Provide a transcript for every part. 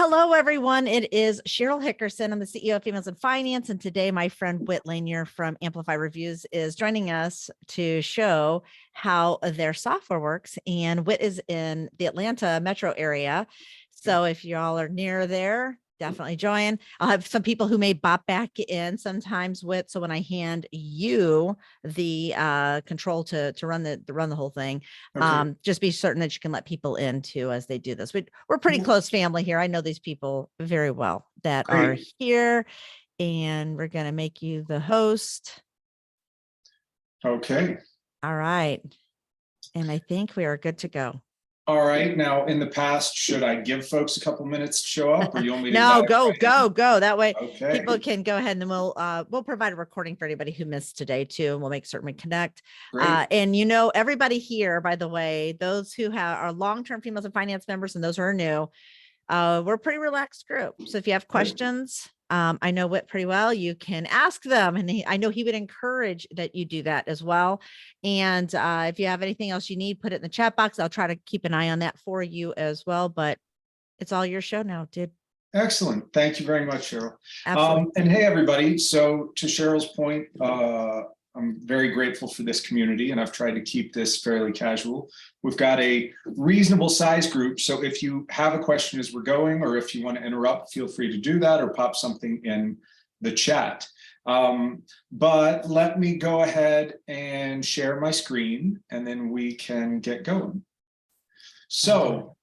Hello, everyone. It is Cheryl Hickerson. I'm the CEO of Females in Finance. And today my friend Whit Lanier from Amplify Reviews is joining us to show how their software works. And Whit is in the Atlanta metro area. So if y'all are near there, definitely join. I'll have some people who may bop back in sometimes with. So when I hand you the control to run the whole thing, Okay. just be certain that you can let people in too as they do this. We're pretty close family here. I know these people very well that are here, and we're going to make you the host. Okay. All right. And I think we are good to go. All right. Now, in the past, should I give folks a couple minutes to show up, or you want me to? No, go. That way Okay. people can go ahead, and then we'll provide a recording for anybody who missed today too, and we'll make certain we connect. And everybody here, by the way, those who are long-term Females in Finance members and those who are new, we're a pretty relaxed group. So if you have questions, I know Whit pretty well, you can ask them. And I know he would encourage that you do that as well. And if you have anything else you need, put it in the chat box. I'll try to keep an eye on that for you as well. But it's all your show now, dude. Excellent. Thank you very much, Cheryl. Absolutely. And hey, everybody. So to Cheryl's point, I'm very grateful for this community, and I've tried to keep this fairly casual. We've got a reasonable size group. So if you have a question as we're going, or if you want to interrupt, feel free to do that or pop something in the chat. But let me go ahead and share my screen, and then we can get going. So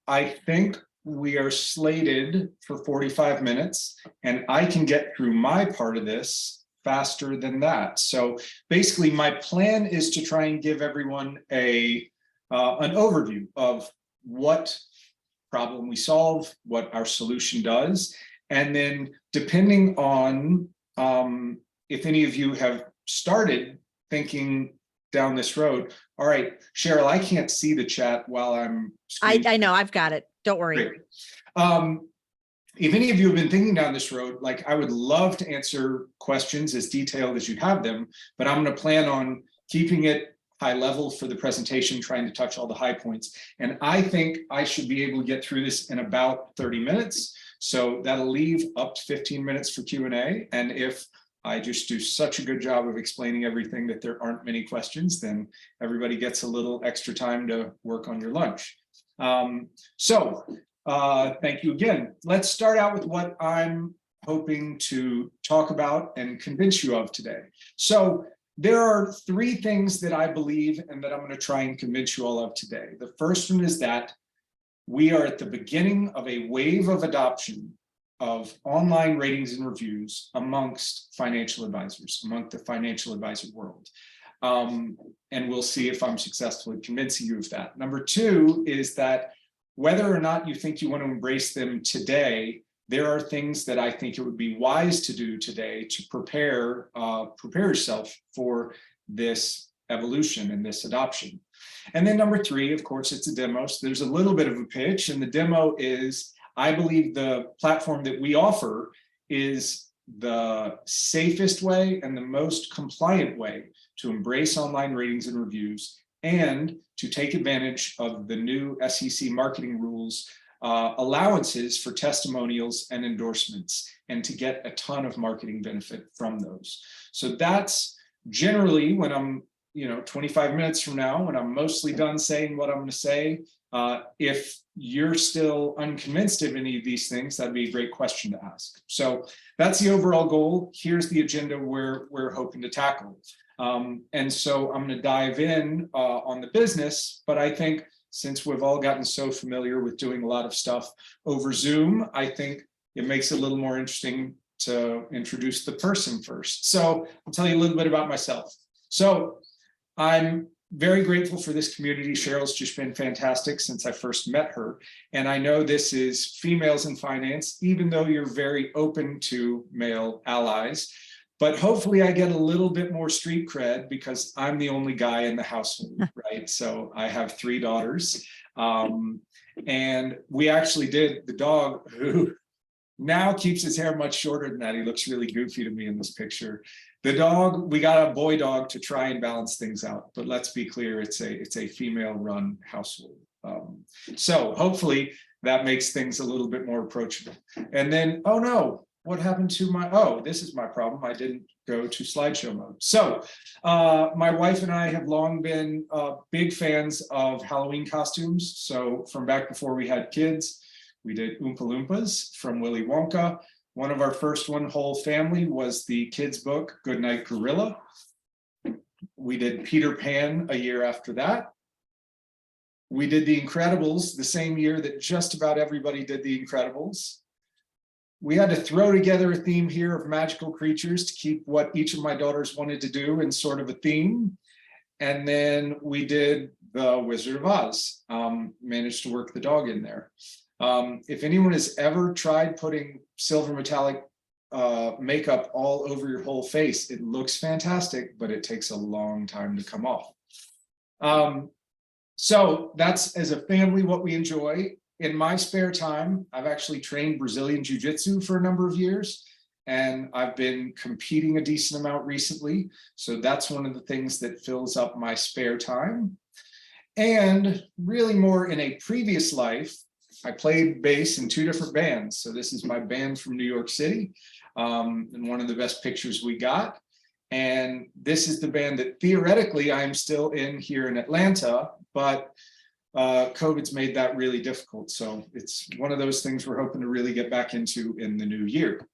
I think we are slated for 45 minutes, and I can get through my part of this faster than that. So basically, my plan is to try and give everyone an overview of what problem we solve, what our solution does, and then depending on if any of you have started thinking down this road. All right, Cheryl, I can't see the chat while I'm screen. I know, I've got it. Don't worry. Great. If any of you have been thinking down this road, like, I would love to answer questions as detailed as you have them, but I'm going to plan on keeping it high level for the presentation, trying to touch all the high points. And I think I should be able to get through this in about 30 minutes. So that'll leave up to 15 minutes for Q&A. And if I just do such a good job of explaining everything that there aren't many questions, then everybody gets a little extra time to work on your lunch. Thank you again. Let's start out with what I'm hoping to talk about and convince you of today. So there are three things that I believe and that I'm going to try and convince you all of today. The first one is that we are at the beginning of a wave of adoption of online ratings and reviews amongst financial advisors, among the financial advisor world. And we'll see if I'm successful in convincing you of that. Number two is that whether or not you think you want to embrace them today, there are things that I think it would be wise to do today to prepare yourself for this evolution and this adoption. And then number three, of course, it's a demo. So there's a little bit of a pitch, and the demo is, I believe the platform that we offer is the safest way and the most compliant way to embrace online ratings and reviews, and to take advantage of the new SEC marketing rules allowances for testimonials and endorsements, and to get a ton of marketing benefit from those. So that's generally when I'm 25 minutes from now, when I'm mostly done saying what I'm going to say. If you're still unconvinced of any of these things, that'd be a great question to ask. So that's the overall goal. Here's the agenda we're hoping to tackle. And so I'm going to dive in on the business, but I think since we've all gotten so familiar with doing a lot of stuff over Zoom, I think it makes it a little more interesting to introduce the person first. So I'll tell you a little bit about myself. So I'm very grateful for this community. Cheryl's just been fantastic since I first met her. And I know this is Females in Finance, even though you're very open to male allies. But hopefully I get a little bit more street cred because I'm the only guy in the household, right? So I have 3 daughters. And we actually did, the dog, who now keeps his hair much shorter than that. He looks really goofy to me in this picture. The dog, we got a boy dog to try and balance things out, but let's be clear, it's a female run household. So hopefully that makes things a little bit more approachable. And then, oh no, what happened to my, oh, this is my problem. I didn't go to slideshow mode. So my wife and I have long been big fans of Halloween costumes. So from back before we had kids, we did Oompa Loompas from Willy Wonka. One of our first one whole family was the kids book, Goodnight Gorilla. We did Peter Pan a year after that. We did The Incredibles the same year that just about everybody did The Incredibles. We had to throw together a theme here of magical creatures to keep what each of my daughters wanted to do in sort of a theme. And then we did The Wizard of Oz, managed to work the dog in there. If anyone has ever tried putting silver metallic makeup all over your whole face, it looks fantastic, but it takes a long time to come off. So that's, as a family, what we enjoy. In my spare time, I've actually trained Brazilian Jiu-Jitsu for a number of years, and I've been competing a decent amount recently. So that's one of the things that fills up my spare time. And really more in a previous life, I played bass in 2 different bands. So this is my band from New York City, and one of the best pictures we got. And this is the band that theoretically I'm still in here in Atlanta, but COVID's made that really difficult. So it's one of those things we're hoping to really get back into in the new year.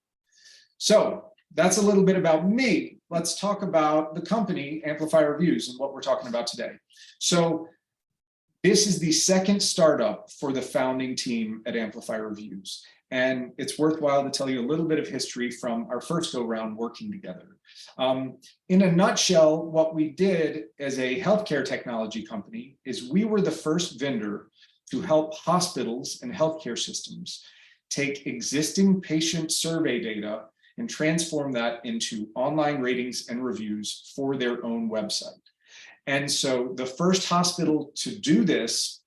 So that's a little bit about me. Let's talk about the company, Amplify Reviews, and what we're talking about today. So this is the second startup for the founding team at Amplify Reviews. And it's worthwhile to tell you a little bit of history from our first go round working together. In a nutshell, what we did as a healthcare technology company is we were the first vendor to help hospitals and healthcare systems take existing patient survey data and transform that into online ratings and reviews for their own website. And so the first hospital to do this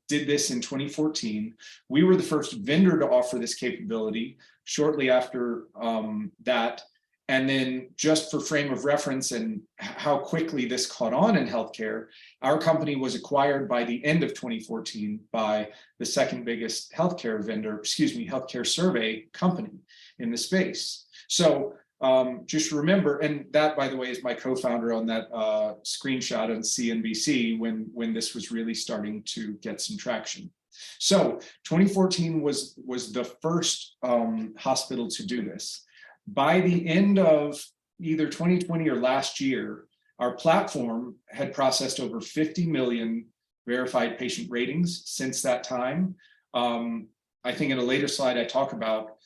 did this in 2014. We were the first vendor to offer this capability shortly after that. And then just for frame of reference and how quickly this caught on in healthcare, our company was acquired by the end of 2014 by the second biggest healthcare vendor, healthcare survey company in the space. So just remember, and that, by the way, is my co-founder on that screenshot on CNBC when this was really starting to get some traction. So 2014 was the first hospital to do this. By the end of either 2020 or last year, our platform had processed over 50 million verified patient ratings since that time. I think in a later slide, I talk about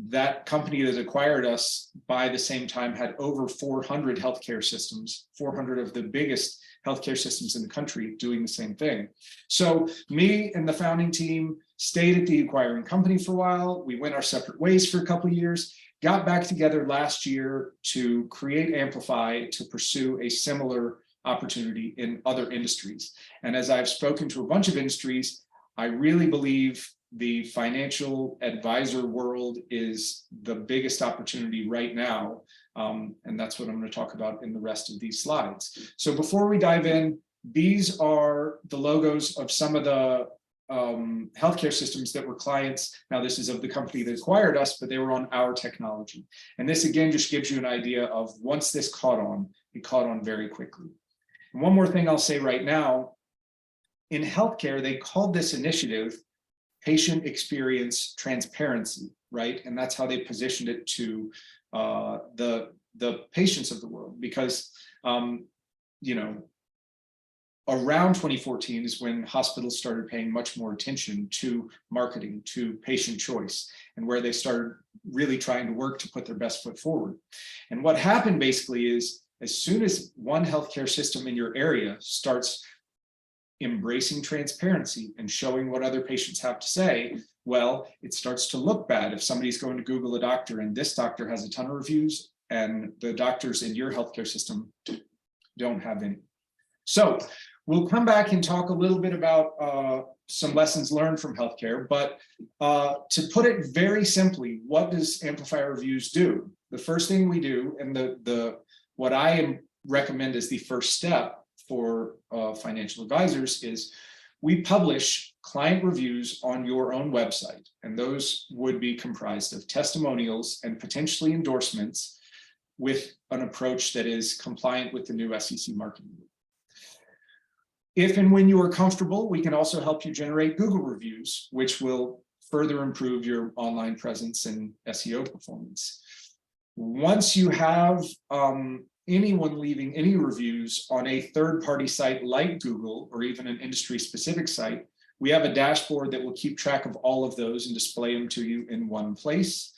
that company that acquired us by the same time had over 400 healthcare systems, 400 of the biggest healthcare systems in the country doing the same thing. So me and the founding team stayed at the acquiring company for a while. We went our separate ways for a couple of years, got back together last year to create Amplify to pursue a similar opportunity in other industries. And as I've spoken to a bunch of industries, I really believe the financial advisor world is the biggest opportunity right now. And that's what I'm going to talk about in the rest of these slides. So before we dive in, these are the logos of some of the healthcare systems that were clients. Now, this is of the company that acquired us, but they were on our technology. And this, again, just gives you an idea of once this caught on, it caught on very quickly. And one more thing I'll say right now, in healthcare, they called this initiative patient experience transparency, right? And that's how they positioned it to the patients of the world, because around 2014 is when hospitals started paying much more attention to marketing, to patient choice, and where they started really trying to work to put their best foot forward. And what happened basically is, as soon as one healthcare system in your area starts embracing transparency and showing what other patients have to say, well, it starts to look bad if somebody's going to Google a doctor and this doctor has a ton of reviews and the doctors in your healthcare system don't have any. So we'll come back and talk a little bit about some lessons learned from healthcare, but to put it very simply, what does Amplify Reviews do? The first thing we do, and what I recommend as the first step for financial advisors, is we publish client reviews on your own website, and those would be comprised of testimonials and potentially endorsements with an approach that is compliant with the new SEC marketing rule. If and when you are comfortable, we can also help you generate Google reviews, which will further improve your online presence and SEO performance. Once you have anyone leaving any reviews on a third-party site like Google or even an industry-specific site, we have a dashboard that will keep track of all of those and display them to you in one place.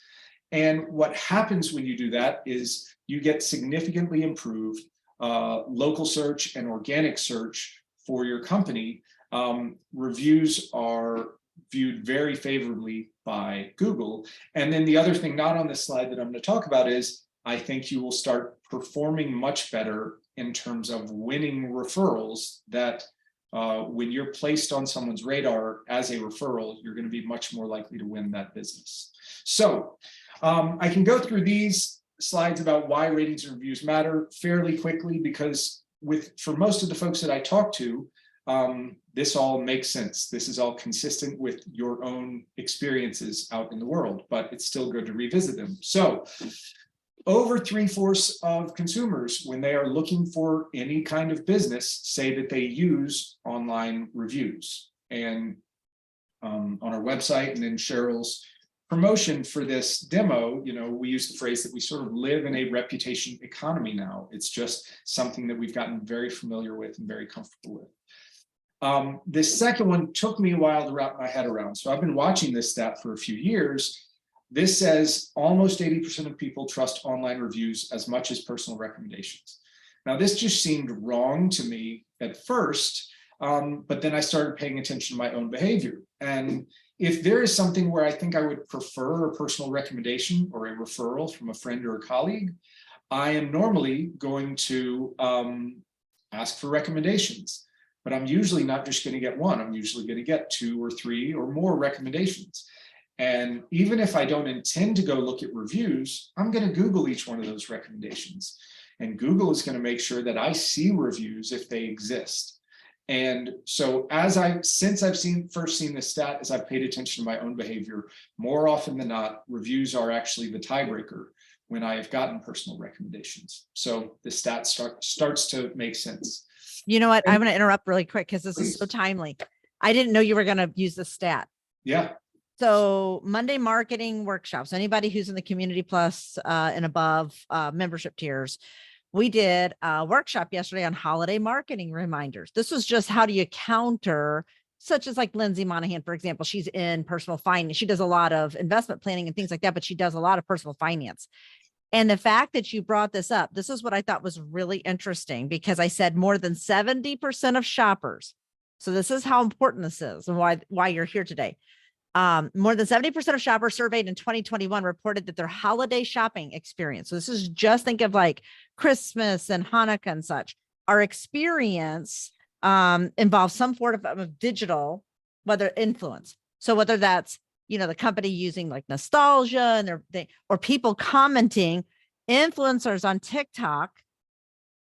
And what happens when you do that is you get significantly improved local search and organic search for your company. Reviews are viewed very favorably by Google. And then the other thing not on this slide that I'm going to talk about is I think you will start performing much better in terms of winning referrals that when you're placed on someone's radar as a referral, you're going to be much more likely to win that business. So I can go through these slides about why ratings and reviews matter fairly quickly, because for most of the folks that I talk to, this all makes sense. This is all consistent with your own experiences out in the world, but it's still good to revisit them. So over 3/4 of consumers, when they are looking for any kind of business, say that they use online reviews. And on our website and in Cheryl's promotion for this demo, we use the phrase that we sort of live in a reputation economy now. It's just something that we've gotten very familiar with and very comfortable with. This second one took me a while to wrap my head around. So I've been watching this stat for a few years. This says almost 80% of people trust online reviews as much as personal recommendations. Now, this just seemed wrong to me at first, but then I started paying attention to my own behavior. And if there is something where I think I would prefer a personal recommendation or a referral from a friend or a colleague, I am normally going to ask for recommendations. But I'm usually not just going to get one. I'm usually going to get 2 or 3 or more recommendations. And even if I don't intend to go look at reviews, I'm going to Google each one of those recommendations. And Google is going to make sure that I see reviews if they exist. And so since I've first seen this stat, as I've paid attention to my own behavior, more often than not, reviews are actually the tiebreaker when I have gotten personal recommendations. So the stat starts to make sense. You know what? I'm going to interrupt really quick because this Please. is so timely. I didn't know you were going to use the stat. Yeah. So Monday marketing workshops, anybody who's in the Community Plus and above membership tiers, we did a workshop yesterday on holiday marketing reminders. This was just how do you counter, such as like Lindsay Monahan, for example, she's in personal finance. She does a lot of investment planning and things like that, but she does a lot of personal finance. And the fact that you brought this up, this is what I thought was really interesting, because I said more than 70% of shoppers. So this is how important this is and why you're here today. More than 70% of shoppers surveyed in 2021 reported that their holiday shopping experience, so this is just think of like Christmas and Hanukkah and such, our experience involves some form of digital, whether influence. So whether that's the company using like nostalgia and or people commenting, influencers on TikTok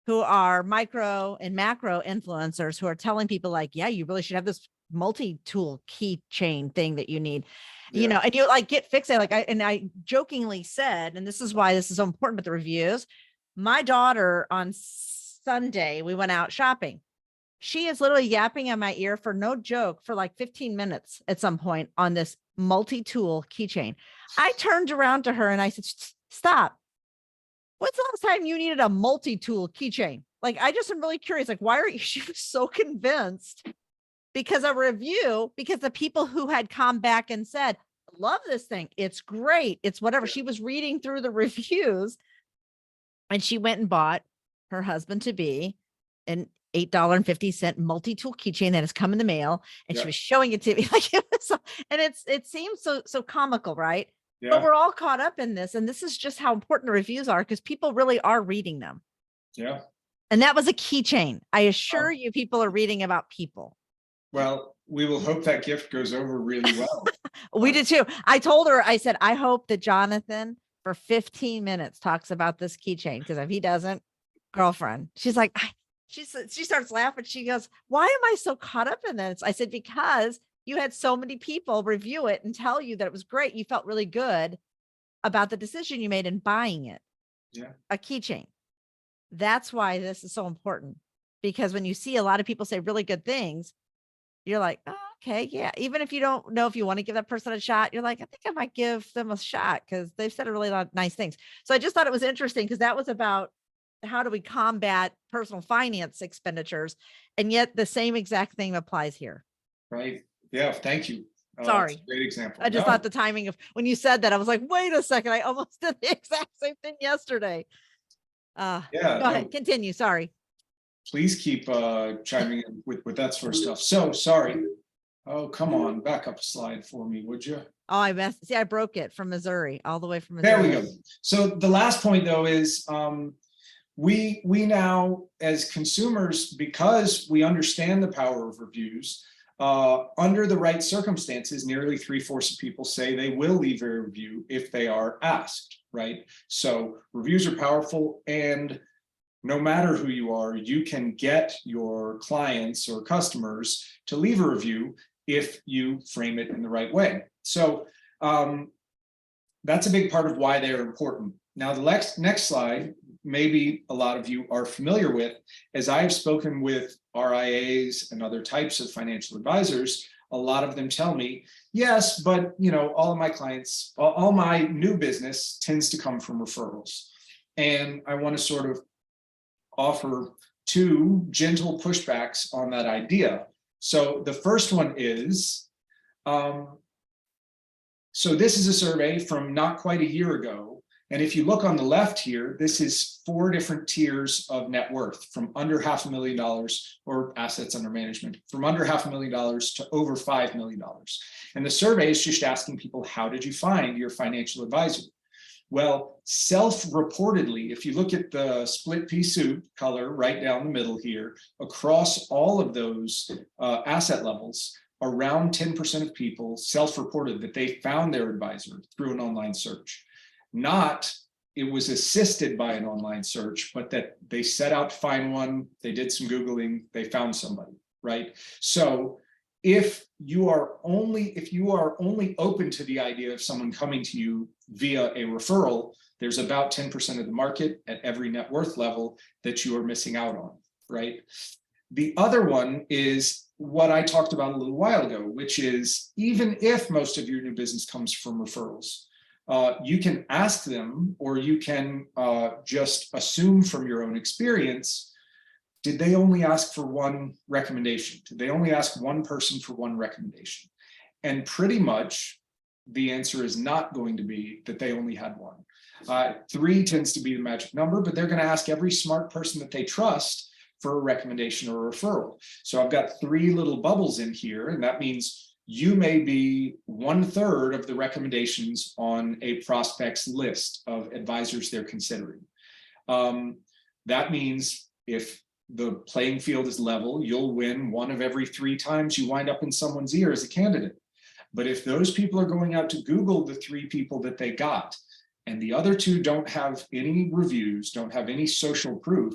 who are micro and macro influencers who are telling people like, yeah, you really should have this multi-tool keychain thing that you need, and you like get fixated. Like I jokingly said, and this is why this is so important with the reviews. My daughter on Sunday, we went out shopping. She is literally yapping in my ear for no joke for like 15 minutes at some point on this multi-tool keychain. I turned around to her and I said, stop. When's the last time you needed a multi-tool keychain? Like, I just am really curious. Like, why are you? She was so convinced because of a review, because the people who had come back and said, love this thing. It's great. It's whatever. She was reading through the reviews and she went and bought her husband to be an $8.50 multi-tool keychain that has come in the mail, and she was showing it to me like it was, and it seems so comical, right? Yeah. But we're all caught up in this, and this is just how important the reviews are because people really are reading them. Yeah. And that was a keychain. I assure you, people are reading about people. Well, we will hope that gift goes over really well. We did too. I told her, I said, I hope that Jonathan for 15 minutes talks about this keychain, because if he doesn't, girlfriend, she's like, she starts laughing. She goes, why am I so caught up in this? I said, because you had so many people review it and tell you that it was great. You felt really good about the decision you made in buying it. Yeah. A keychain. That's why this is so important, because when you see a lot of people say really good things, you're like, oh, okay, yeah. Even if you don't know if you want to give that person a shot, you're like, I think I might give them a shot because they've said a really lot of nice things. So I just thought it was interesting because that was about how do we combat personal finance expenditures, and yet the same exact thing applies here. Right. Yeah. Thank you. That's Sorry. a great example. I just thought the timing of when you said that, I was like, wait a second, I almost did the exact same thing yesterday. Yeah. Go ahead, continue. Sorry. Please keep chiming in with that sort of stuff. So sorry. Oh, come on, back up a slide for me, would you? Oh, I messed. See, I broke it from Missouri, all the way from Missouri. There we go. So the last point, though, is we now, as consumers, because we understand the power of reviews, under the right circumstances, nearly 3/4 of people say they will leave a review if they are asked, right? So reviews are powerful, and no matter who you are, you can get your clients or customers to leave a review if you frame it in the right way. So that's a big part of why they're important. Now, the next slide, maybe a lot of you are familiar with, as I've spoken with RIAs and other types of financial advisors, a lot of them tell me, yes, but all of my clients, all my new business tends to come from referrals. And I want to sort of offer two gentle pushbacks on that idea. So the first one is, so this is a survey from not quite a year ago. And if you look on the left here, this is 4 different tiers of net worth, from under $500,000 or assets under management, from under $500,000 to over $5 million. And the survey is just asking people, how did you find your financial advisor? Well, self-reportedly, if you look at the split pea soup color right down the middle here, across all of those asset levels, around 10% of people self-reported that they found their advisor through an online search. Not it was assisted by an online search, but that they set out to find one, they did some Googling, they found somebody, right? So if you are only open to the idea of someone coming to you via a referral, there's about 10% of the market at every net worth level that you are missing out on, right? The other one is what I talked about a little while ago, which is even if most of your new business comes from referrals, you can ask them, or you can just assume from your own experience, did they only ask for one recommendation? Did they only ask one person for one recommendation? And pretty much the answer is not going to be that they only had one. 3 tends to be the magic number, but they're going to ask every smart person that they trust for a recommendation or a referral. So I've got 3 little bubbles in here, and that means you may be 1/3 of the recommendations on a prospect's list of advisors they're considering. That means if the playing field is level, you'll win 1 of every 3 times you wind up in someone's ear as a candidate. But if those people are going out to Google the 3 people that they got, and the other 2 don't have any reviews, don't have any social proof,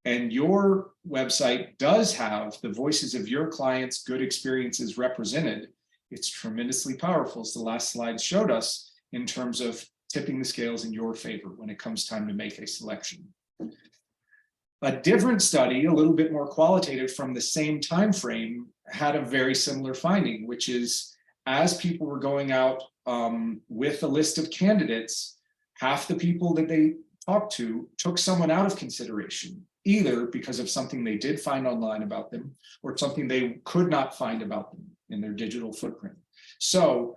and your website does have the voices of your clients' good experiences represented, it's tremendously powerful, as the last slide showed us, in terms of tipping the scales in your favor when it comes time to make a selection. A different study, a little bit more qualitative from the same time frame, had a very similar finding, which is as people were going out with a list of candidates, half the people that they talked to took someone out of consideration, either because of something they did find online about them or something they could not find about them in their digital footprint. So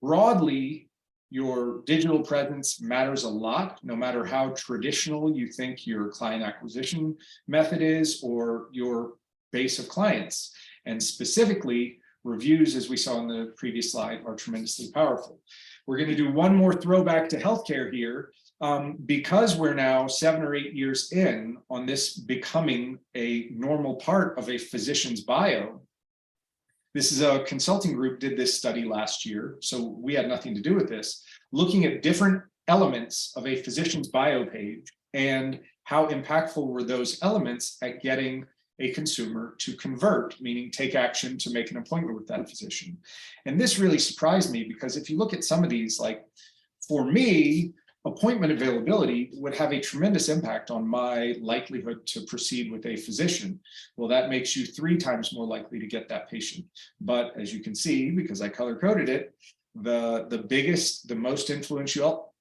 broadly, your digital presence matters a lot, no matter how traditional you think your client acquisition method is or your base of clients. And specifically, reviews, as we saw in the previous slide, are tremendously powerful. We're going to do one more throwback to healthcare here, because we're now 7 or 8 years in on this becoming a normal part of a physician's bio. This is a consulting group did this study last year, so we had nothing to do with this, looking at different elements of a physician's bio page and how impactful were those elements at getting a consumer to convert, meaning take action to make an appointment with that physician. And this really surprised me because if you look at some of these, like for me, appointment availability would have a tremendous impact on my likelihood to proceed with a physician. Well, that makes you 3 times more likely to get that patient. But as you can see, because I color coded it, the biggest, the most influential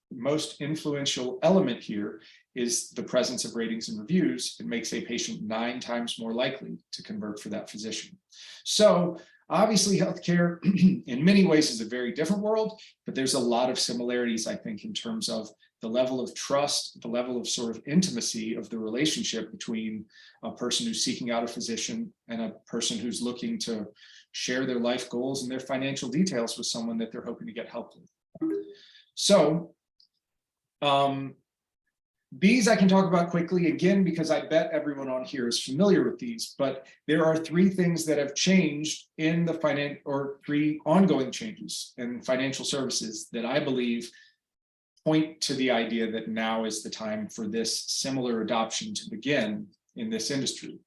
element here is the presence of ratings and reviews. It makes a patient 9 times more likely to convert for that physician. So obviously, healthcare in many ways is a very different world, but there's a lot of similarities, I think, in terms of the level of trust, the level of sort of intimacy of the relationship between a person who's seeking out a physician and a person who's looking to share their life goals and their financial details with someone that they're hoping to get help with. So, these I can talk about quickly, again, because I bet everyone on here is familiar with these, but there are 3 things that have changed in the or 3 ongoing changes in financial services that I believe point to the idea that now is the time for this similar adoption to begin in this industry.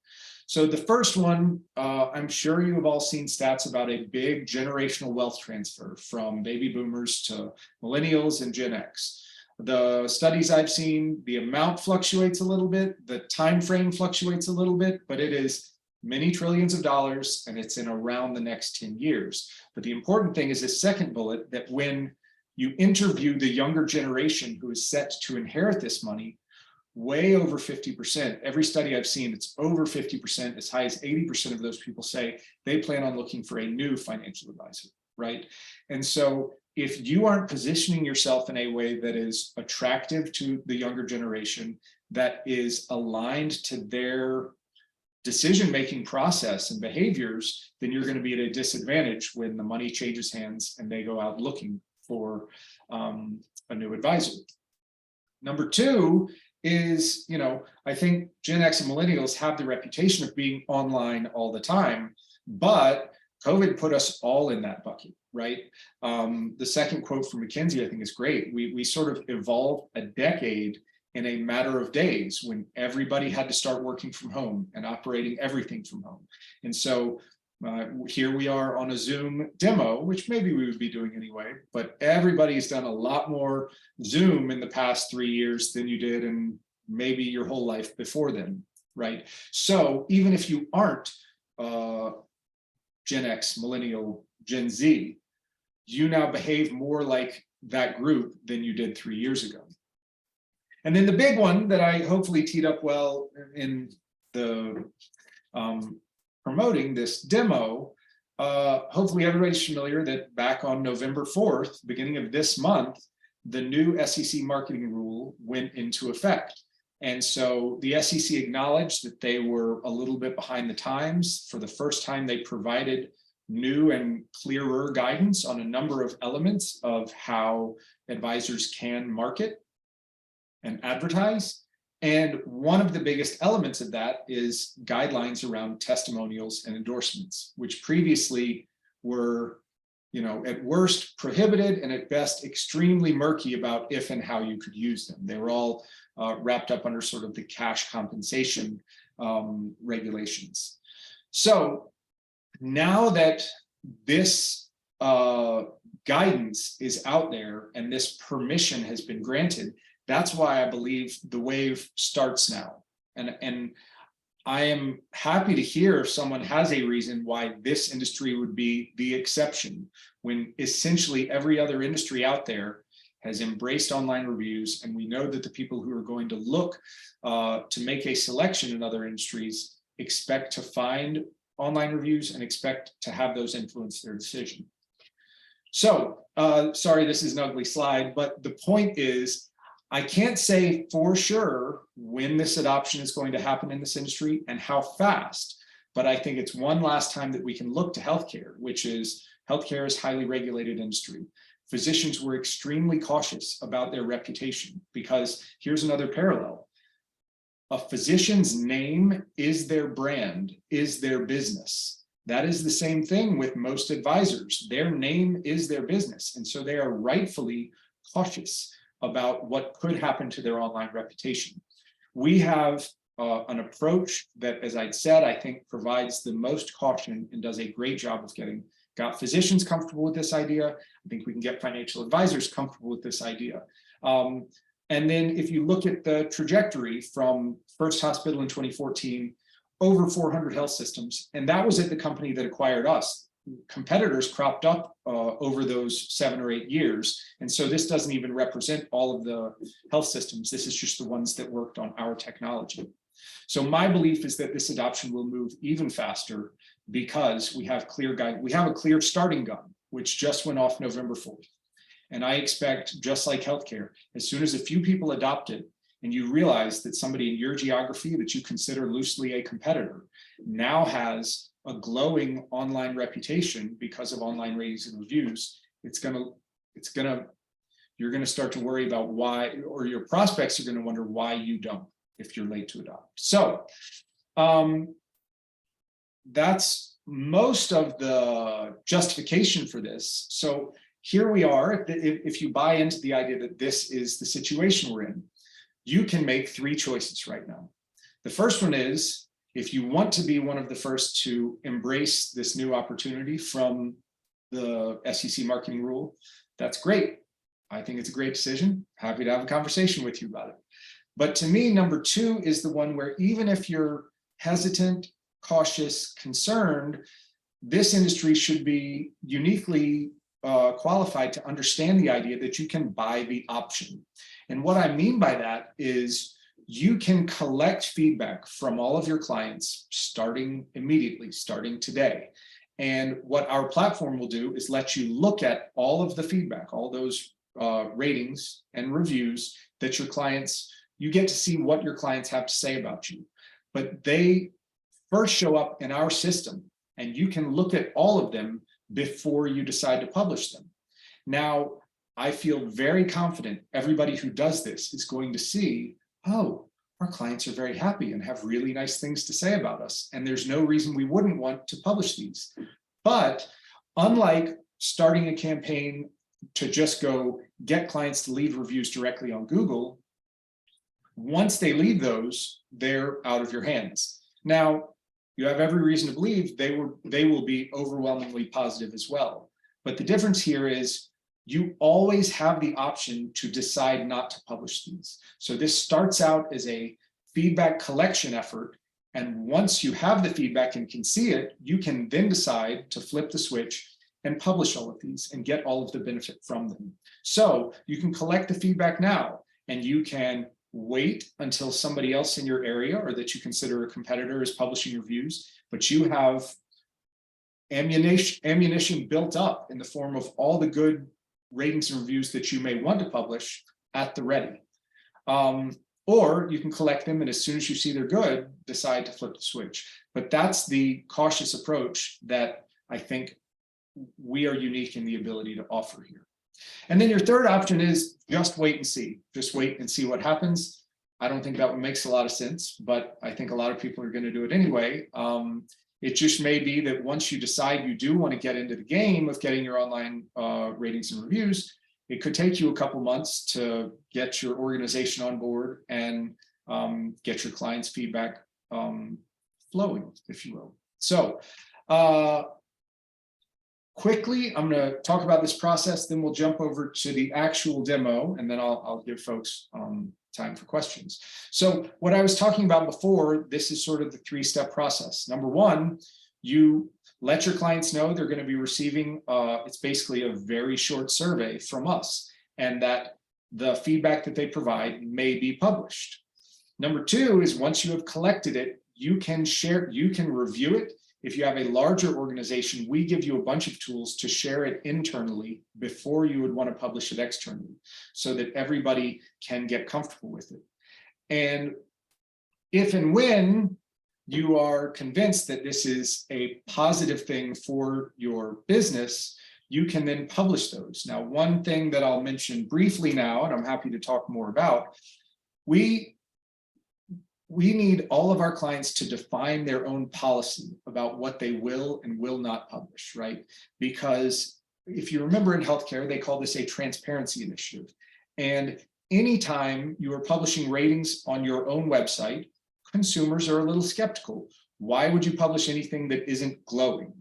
So the first one, I'm sure you have all seen stats about a big generational wealth transfer from baby boomers to millennials and Gen X. The studies I've seen, the amount fluctuates a little bit, the time frame fluctuates a little bit, but it is many trillions of dollars and it's in around the next 10 years. But the important thing is this second bullet, that when you interview the younger generation who is set to inherit this money, way over 50%, every study I've seen, it's over 50%, as high as 80% of those people say they plan on looking for a new financial advisor, right? And so if you aren't positioning yourself in a way that is attractive to the younger generation, that is aligned to their decision-making process and behaviors, then you're going to be at a disadvantage when the money changes hands and they go out looking for a new advisor. Number 2 is, I think Gen X and millennials have the reputation of being online all the time, but COVID put us all in that bucket, right? The second quote from McKinsey, I think, is great. We sort of evolved a decade in a matter of days when everybody had to start working from home and operating everything from home. And so here we are on a Zoom demo, which maybe we would be doing anyway, but everybody's done a lot more Zoom in the past 3 years than you did in maybe your whole life before then, right? So even if you aren't Gen X, millennial, Gen Z, you now behave more like that group than you did 3 years ago. And then the big one that I hopefully teed up well in the promoting this demo, hopefully everybody's familiar that back on November 4th, beginning of this month, the new SEC marketing rule went into effect. And so the SEC acknowledged that they were a little bit behind the times. For the first time, they provided new and clearer guidance on a number of elements of how advisors can market and advertise. And one of the biggest elements of that is guidelines around testimonials and endorsements, which previously were, at worst prohibited and at best extremely murky about if and how you could use them. They were all wrapped up under sort of the cash compensation regulations. So now that this guidance is out there and this permission has been granted, that's why I believe the wave starts now. And I am happy to hear if someone has a reason why this industry would be the exception, when essentially every other industry out there has embraced online reviews. And we know that the people who are going to look to make a selection in other industries expect to find online reviews and expect to have those influence their decision. So, sorry, this is an ugly slide, but the point is, I can't say for sure when this adoption is going to happen in this industry and how fast, but I think it's one last time that we can look to healthcare, which is healthcare is a highly regulated industry. Physicians were extremely cautious about their reputation because here's another parallel. A physician's name is their brand, is their business. That is the same thing with most advisors. Their name is their business. And so they are rightfully cautious about what could happen to their online reputation. We have an approach that, as I'd said, I think provides the most caution and does a great job of got physicians comfortable with this idea. I think we can get financial advisors comfortable with this idea. And then if you look at the trajectory from First Hospital in 2014, over 400 health systems, and that was at the company that acquired us. Competitors cropped up over those 7 or 8 years. And so this doesn't even represent all of the health systems. This is just the ones that worked on our technology. So my belief is that this adoption will move even faster because we have a clear starting gun, which just went off November 4th. And I expect, just like healthcare, as soon as a few people adopt it, and you realize that somebody in your geography that you consider loosely a competitor now has a glowing online reputation because of online ratings and reviews, you're gonna start to worry about why, or your prospects are gonna wonder why you don't if you're late to adopt. So that's most of the justification for this. So here we are. If you buy into the idea that this is the situation we're in, you can make 3 choices right now. The first one is, if you want to be one of the first to embrace this new opportunity from the SEC marketing rule, that's great. I think it's a great decision. Happy to have a conversation with you about it. But to me, number 2 is the one where even if you're hesitant, cautious, concerned, this industry should be uniquely qualified to understand the idea that you can buy the option. And what I mean by that is you can collect feedback from all of your clients starting immediately, starting today. And what our platform will do is let you look at all of the feedback, all those ratings and reviews that your clients, you get to see what your clients have to say about you. But they first show up in our system, and you can look at all of them before you decide to publish them. Now, I feel very confident everybody who does this is going to see, oh, our clients are very happy and have really nice things to say about us, and there's no reason we wouldn't want to publish these. But unlike starting a campaign to just go get clients to leave reviews directly on Google, once they leave those, they're out of your hands. Now, you have every reason to believe they will be overwhelmingly positive as well. But the difference here is you always have the option to decide not to publish these. So this starts out as a feedback collection effort. And once you have the feedback and can see it, you can then decide to flip the switch and publish all of these and get all of the benefit from them. So you can collect the feedback now, and you can wait until somebody else in your area or that you consider a competitor is publishing reviews, but you have ammunition built up in the form of all the good ratings and reviews that you may want to publish at the ready. Or you can collect them, and as soon as you see they're good, decide to flip the switch. But that's the cautious approach that I think we are unique in the ability to offer here. And then your third option is just wait and see. Just wait and see what happens. I don't think that one makes a lot of sense, but I think a lot of people are going to do it anyway. It just may be that once you decide you do want to get into the game of getting your online ratings and reviews, it could take you a couple months to get your organization on board and get your clients' feedback flowing, if you will. So quickly, I'm going to talk about this process, then we'll jump over to the actual demo, and then I'll give folks time for questions. So what I was talking about before, this is sort of the 3-step process. Number 1, you let your clients know they're going to be receiving, it's basically a very short survey from us, and that the feedback that they provide may be published. Number 2 is once you have collected it, you can share, you can review it. If you have a larger organization, we give you a bunch of tools to share it internally before you would want to publish it externally, so that everybody can get comfortable with it. And if and when you are convinced that this is a positive thing for your business, you can then publish those. Now, one thing that I'll mention briefly now, and I'm happy to talk more about, we need all of our clients to define their own policy about what they will and will not publish, right? Because if you remember in healthcare, they call this a transparency initiative. And anytime you are publishing ratings on your own website, consumers are a little skeptical. Why would you publish anything that isn't glowing?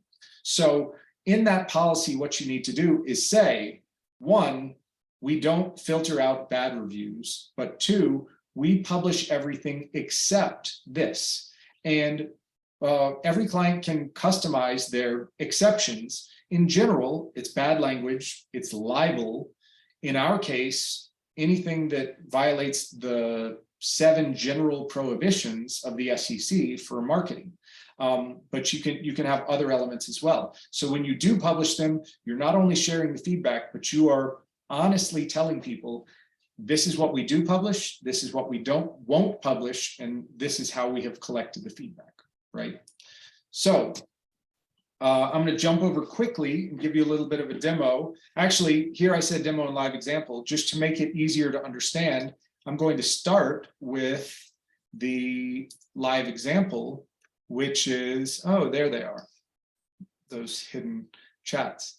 So in that policy, what you need to do is say, one, we don't filter out bad reviews, but two, we publish everything except this. And every client can customize their exceptions. In general, it's bad language, it's libel. In our case, anything that violates the 7 general prohibitions of the SEC for marketing. But you can have other elements as well. So when you do publish them, you're not only sharing the feedback, but you are honestly telling people, this is what we do publish, this is what we won't publish, and this is how we have collected the feedback, right? So I'm going to jump over quickly and give you a little bit of a demo. Actually, here I said demo and live example, just to make it easier to understand. I'm going to start with the live example, which is, oh, there they are, those hidden chats.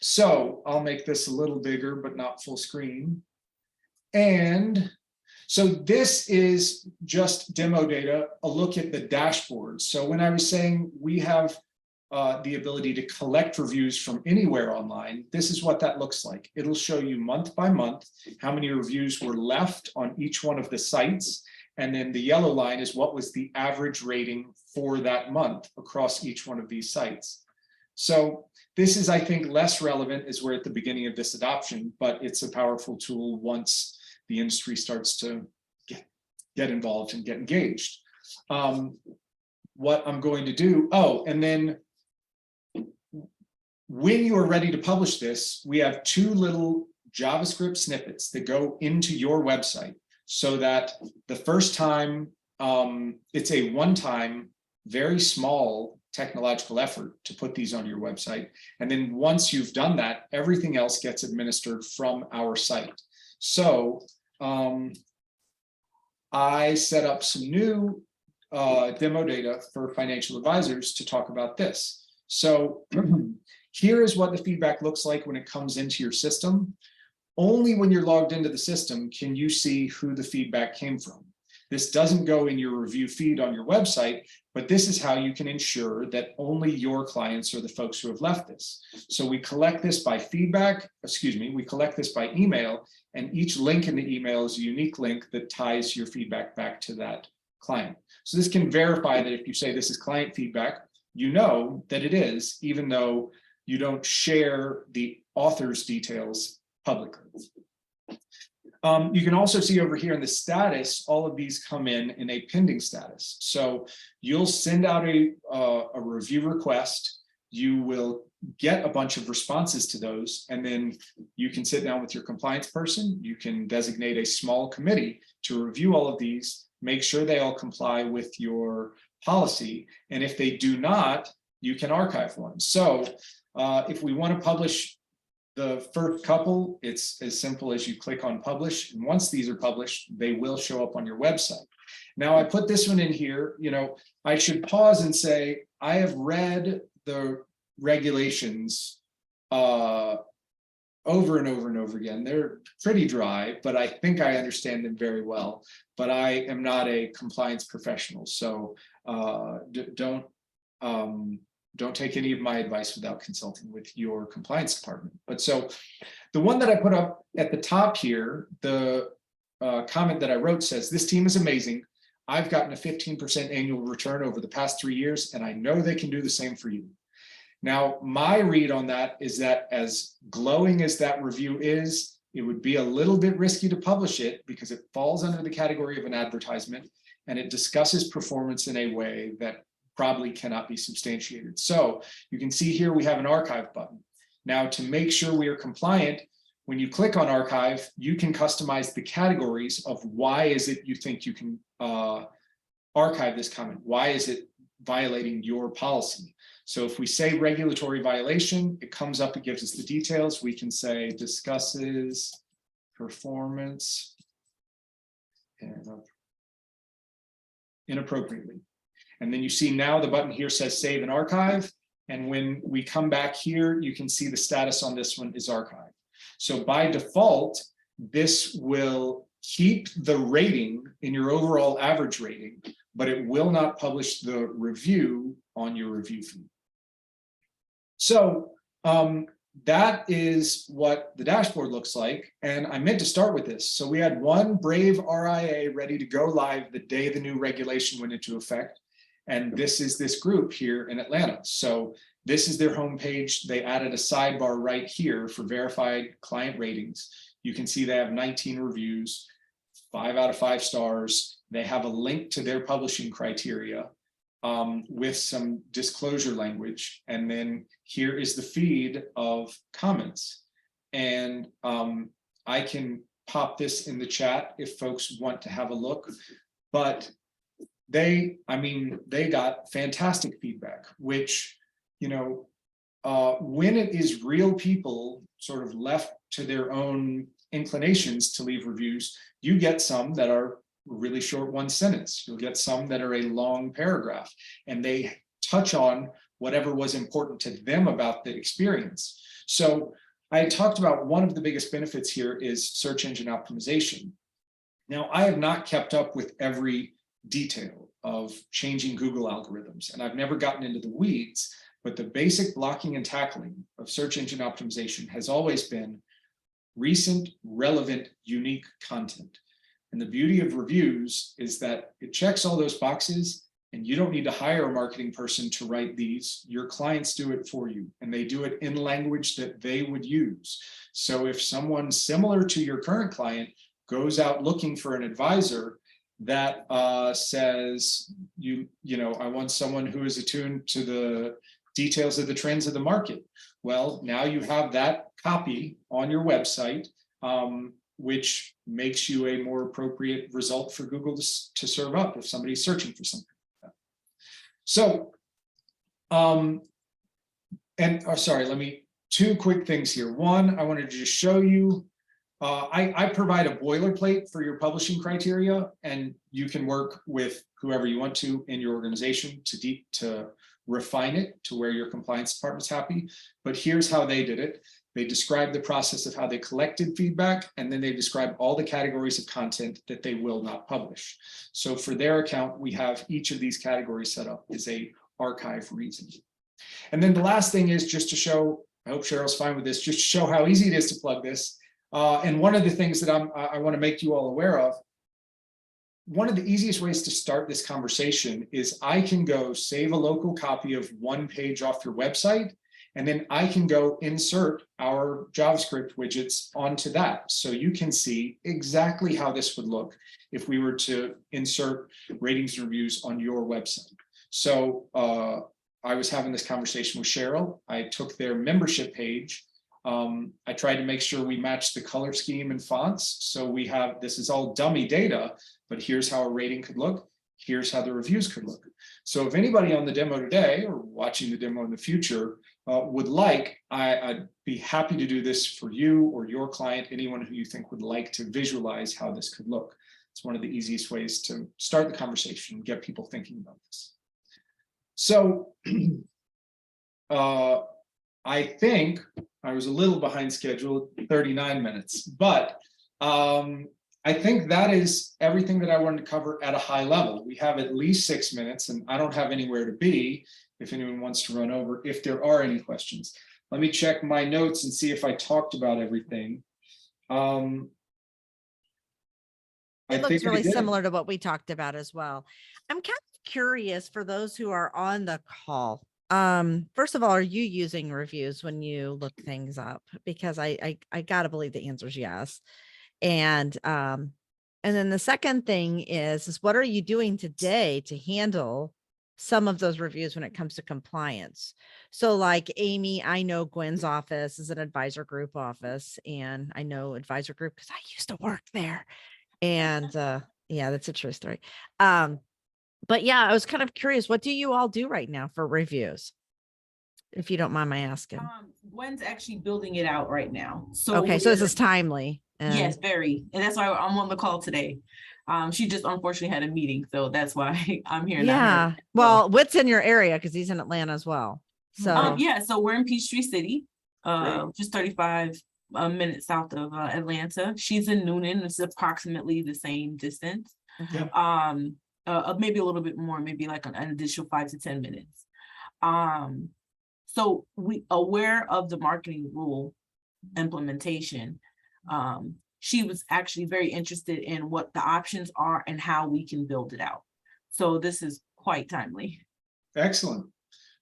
So I'll make this a little bigger, but not full screen. And so this is just demo data, a look at the dashboard. So when I was saying we have the ability to collect reviews from anywhere online, this is what that looks like. It'll show you month by month how many reviews were left on each one of the sites. And then the yellow line is what was the average rating for that month across each one of these sites. So this is, I think, less relevant as we're at the beginning of this adoption, but it's a powerful tool once the industry starts to get involved and get engaged. What I'm going to do, oh, and then when you are ready to publish this, we have 2 little JavaScript snippets that go into your website so that the first time, it's a one-time, very small technological effort to put these on your website. And then once you've done that, everything else gets administered from our site. So I set up some new demo data for financial advisors to talk about this. So here is what the feedback looks like when it comes into your system. Only when you're logged into the system can you see who the feedback came from. This doesn't go in your review feed on your website, but this is how you can ensure that only your clients are the folks who have left this. So we collect this by feedback, we collect this by email, and each link in the email is a unique link that ties your feedback back to that client. So this can verify that if you say this is client feedback, you know that it is, even though you don't share the author's details publicly. You can also see over here in the status, all of these come in a pending status. So you'll send out a review request, you will get a bunch of responses to those, and then you can sit down with your compliance person, you can designate a small committee to review all of these, make sure they all comply with your policy, and if they do not, you can archive one. So if we want to publish the first couple, it's as simple as you click on publish, and once these are published, they will show up on your website. Now I put this one in here, I should pause and say, I have read the regulations over and over and over again. They're pretty dry, but I think I understand them very well, but I am not a compliance professional. So don't take any of my advice without consulting with your compliance department. But so the one that I put up at the top here, the comment that I wrote says, this team is amazing. I've gotten a 15% annual return over the past 3 years, and I know they can do the same for you. Now, my read on that is that as glowing as that review is, it would be a little bit risky to publish it because it falls under the category of an advertisement and it discusses performance in a way that probably cannot be substantiated. So you can see here we have an archive button. Now, to make sure we are compliant, when you click on archive, you can customize the categories of why is it you think you can archive this comment? Why is it violating your policy? So if we say regulatory violation, it comes up, it gives us the details. We can say discusses performance inappropriately. And then you see now the button here says save and archive. And when we come back here, you can see the status on this one is archived. So by default, this will keep the rating in your overall average rating, but it will not publish the review on your review feed. So that is what the dashboard looks like. And I meant to start with this. So we had one brave RIA ready to go live the day the new regulation went into effect. And this is this group here in Atlanta. So this is their homepage. They added a sidebar right here for verified client ratings. You can see they have 19 reviews, 5 out of 5 stars. They have a link to their publishing criteria with some disclosure language. And then here is the feed of comments. And I can pop this in the chat if folks want to have a look. But they got fantastic feedback, which, you know, when it is real people sort of left to their own inclinations to leave reviews, you get some that are really short, one sentence. You'll get some that are a long paragraph, and they touch on whatever was important to them about the experience. So I talked about one of the biggest benefits here is search engine optimization. Now, I have not kept up with every detail of changing Google algorithms, and I've never gotten into the weeds, but the basic blocking and tackling of search engine optimization has always been recent, relevant, unique content. And the beauty of reviews is that it checks all those boxes, and you don't need to hire a marketing person to write these. Your clients do it for you, and they do it in language that they would use. So if someone similar to your current client goes out looking for an advisor that says, you know, I want someone who is attuned to the details of the trends of the market. Well, now you have that copy on your website, which makes you a more appropriate result for Google to serve up if somebody's searching for something like that. So, two quick things here. One, I wanted to just show you, I provide a boilerplate for your publishing criteria, and you can work with whoever you want to in your organization to refine it to where your compliance department's happy. But here's how they did it. They described the process of how they collected feedback, and then they described all the categories of content that they will not publish. So for their account, we have each of these categories set up as a archive reason. And then the last thing is just to show, I hope Cheryl's fine with this, just to show how easy it is to plug this. And one of the things that I want to make you all aware of, one of the easiest ways to start this conversation is I can go save a local copy of one page off your website, and then I can go insert our JavaScript widgets onto that. So you can see exactly how this would look if we were to insert ratings and reviews on your website. So I was having this conversation with Cheryl. I took their membership page. I tried to make sure we matched the color scheme and fonts. So we have, this is all dummy data, but here's how a rating could look. Here's how the reviews could look. So if anybody on the demo today or watching the demo in the future would like, I'd be happy to do this for you or your client, anyone who you think would like to visualize how this could look. It's one of the easiest ways to start the conversation and get people thinking about this. So I think I was a little behind schedule, 39 minutes, but I think that is everything that I wanted to cover at a high level. We have at least 6 minutes, and I don't have anywhere to be if anyone wants to run over, if there are any questions. Let me check my notes and see if I talked about everything. It looks really similar to what we talked about as well. I'm kind of curious for those who are on the call. First of all, are you using reviews when you look things up? Because I gotta believe the answer is yes. And then the second thing is what are you doing today to handle some of those reviews when it comes to compliance? So like Amy, I know Gwen's office is an advisor group office, and I know advisor group because I used to work there. And yeah, that's a true story. But yeah, I was kind of curious, what do you all do right now for reviews? If you don't mind my asking. Gwen's actually building it out right now. So okay, so this is timely. Yes, very. And that's why I'm on the call today. She just unfortunately had a meeting, so that's why I'm here. Yeah. Well, Whit's in your area because he's in Atlanta as well. So yeah, so we're in Peachtree City, just 35 a minute south of Atlanta. She's in Noonan. It's approximately the same distance. Mhm. Maybe a little bit more, maybe like an additional 5 to 10 minutes. So we aware of the marketing rule implementation. She was actually very interested in what the options are and how we can build it out. So this is quite timely. Excellent.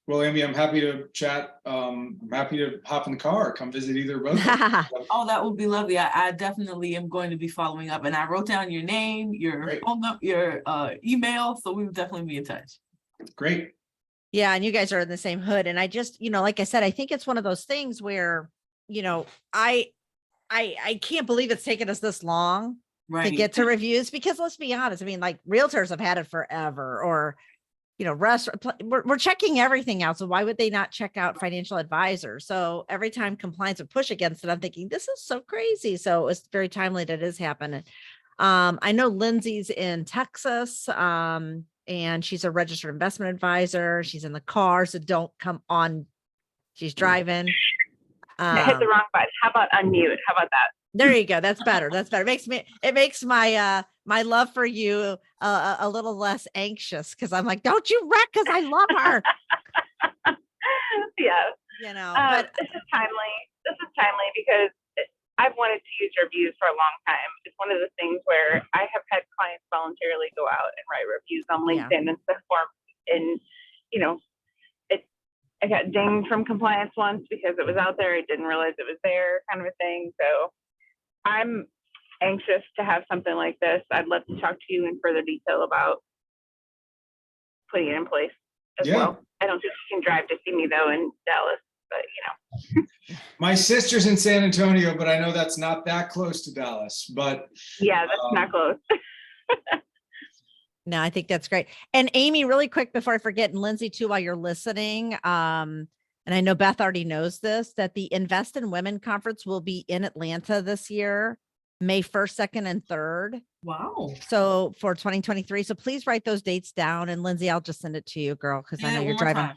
Well, Amy, I'm happy to chat. I'm happy to hop in the car, come visit either or both of them. Oh, that would be lovely. I definitely am going to be following up, and I wrote down your name, your Great. phone number, your email, so we will definitely be in touch. Great. Yeah, and you guys are in the same hood. And I just, like I said, I think it's one of those things where, I can't believe it's taken us this long to get to reviews, because let's be honest, I mean, like realtors have had it forever, or we're checking everything out. So why would they not check out financial advisors? So every time compliance would push against it, I'm thinking this is so crazy. So it's very timely that it is happening. I know Lindsay's in Texas, and she's a registered investment advisor. She's in the car, so don't come on. She's driving. I hit the wrong button. How about unmute? How about that? There you go. That's better. That's better. It makes my my love for you a little less anxious, because I'm like, don't you wreck, because I love her. Yeah. But this is timely. This is timely because I've wanted to use reviews for a long time. It's one of the things where I have had clients voluntarily go out and write reviews on LinkedIn and stuff for, and I got dinged from compliance once because it was out there. I didn't realize it was there, kind of a thing. So I'm anxious to have something like this. I'd love to talk to you in further detail about putting it in place as well. I don't think you can drive to see me though in Dallas, but My sister's in San Antonio, but I know that's not that close to Dallas. But yeah, that's not close. no, I think that's great. And Amy, really quick before I forget, and Lindsay too, while you're listening, and I know Beth already knows this, that the Invest in Women conference will be in Atlanta this year, May 1st, 2nd, and 3rd. Wow. So for 2023. So please write those dates down. And Lindsay, I'll just send it to you, girl, because I know you're driving.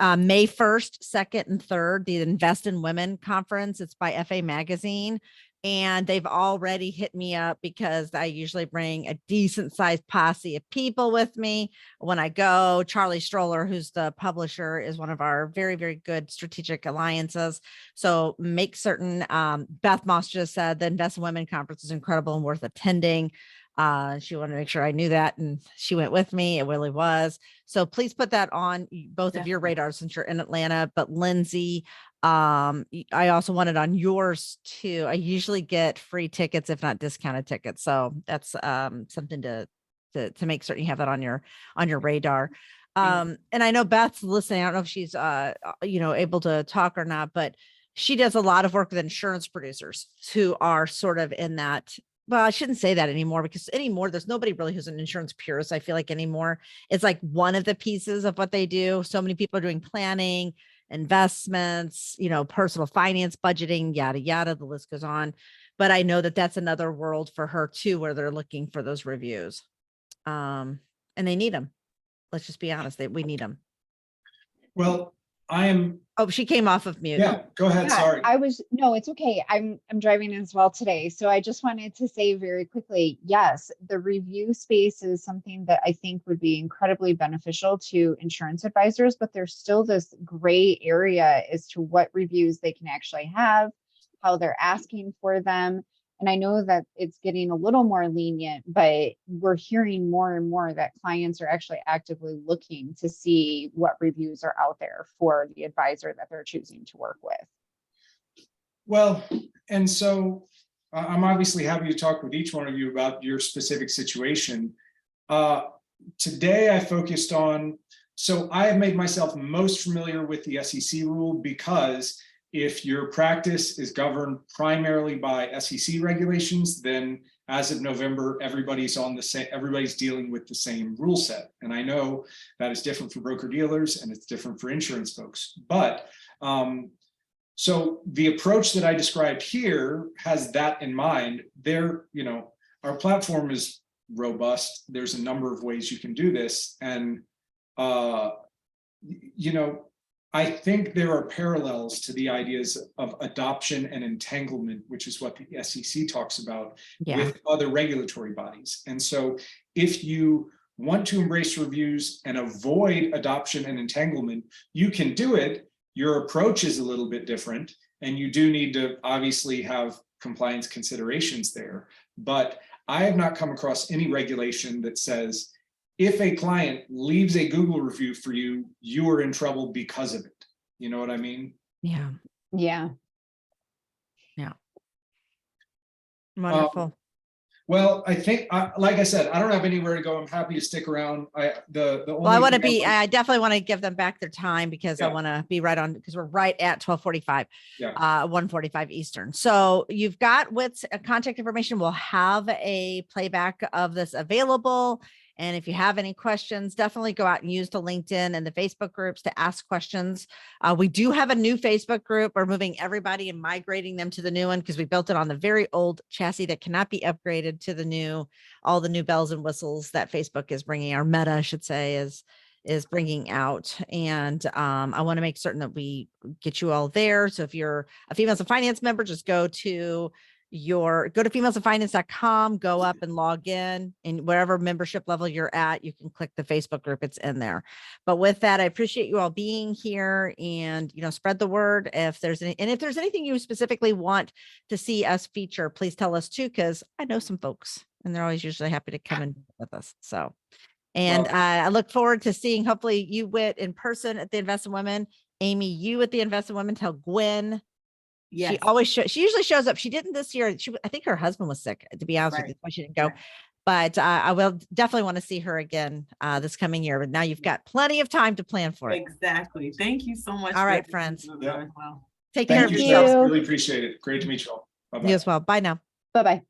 May 1st, 2nd, and 3rd, the Invest in Women conference. It's by FA Magazine. And they've already hit me up because I usually bring a decent sized posse of people with me when I go. Charlie Stroller, who's the publisher, is one of our very, very good strategic alliances. So make certain, Beth Moss just said the Invest in Women conference is incredible and worth attending. She wanted to make sure I knew that, and she went with me. It really was. So please put that on both of your radars since you're in Atlanta. But Lindsay, I also want it on yours too. I usually get free tickets, if not discounted tickets. So that's something to make certain you have that on your radar. And I know Beth's listening. I don't know if she's able to talk or not, but she does a lot of work with insurance producers who are sort of in that. Well, I shouldn't say that anymore, because there's nobody really who's an insurance purist. I feel like anymore, it's like one of the pieces of what they do. So many people are doing planning, investments, personal finance, budgeting, yada, yada, the list goes on. But I know that that's another world for her too, where they're looking for those reviews. And they need them. Let's just be honest, we need them. well, I am. Oh, she came off of mute. Yeah, go ahead. Yeah, Sorry. No, it's okay. I'm driving as well today. So I just wanted to say very quickly, yes, the review space is something that I think would be incredibly beneficial to insurance advisors, but there's still this gray area as to what reviews they can actually have, how they're asking for them. And I know that it's getting a little more lenient, but we're hearing more and more that clients are actually actively looking to see what reviews are out there for the advisor that they're choosing to work with. Well, and so I'm obviously happy to talk with each one of you about your specific situation. Today I focused on, so I have made myself most familiar with the SEC rule, because if your practice is governed primarily by SEC regulations, then as of November, everybody's dealing with the same rule set. And I know that is different for broker dealers and it's different for insurance folks. But so the approach that I described here has that in mind. Our platform is robust. There's a number of ways you can do this. And I think there are parallels to the ideas of adoption and entanglement, which is what the SEC talks about with other regulatory bodies. And so if you want to embrace reviews and avoid adoption and entanglement, you can do it. Your approach is a little bit different, and you do need to obviously have compliance considerations there. But I have not come across any regulation that says, if a client leaves a Google review for you, you are in trouble because of it. You know what I mean? Yeah. Yeah. Wonderful. Well, I think, like I said, I don't have anywhere to go. I'm happy to stick around. The only Well, I want to thing be, I definitely want to give them back their time because I Yeah. want to be right on, because we're right at 12:45, Yeah. 1:45 Eastern. So you've got Whit's contact information. We'll have a playback of this available. And if you have any questions, definitely go out and use the LinkedIn and the Facebook groups to ask questions. We do have a new Facebook group. We're moving everybody and migrating them to the new one because we built it on the very old chassis that cannot be upgraded to the new, all the new bells and whistles that Facebook is bringing, our Meta, I should say, is bringing out. And I want to make certain that we get you all there. So if you're a Females in Finance member, just go to femalesinfinance.com, go up and log in, and wherever membership level you're at, you can click the Facebook group. It's in there. But with that, I appreciate you all being here, and, spread the word. If there's anything you specifically want to see us feature, please tell us too, because I know some folks and they're always usually happy to come in with us. So, and I look forward to seeing hopefully you, Whit, in person at the Invest in Women. Amy, you at the Invest in Women. Tell Gwen. Yes. She usually shows up. She didn't this year. I think her husband was sick, to be honest with you. That's why she didn't go. Right. But I will definitely want to see her again this coming year. But now you've got plenty of time to plan for it. Exactly. Thank you so much. All for right, everything friends. you've done. Yeah. Wow. Take care Thank of you, yourselves. Steph. Really appreciate it. Great to meet you all. Bye-bye. You as well. Bye now. Bye-bye.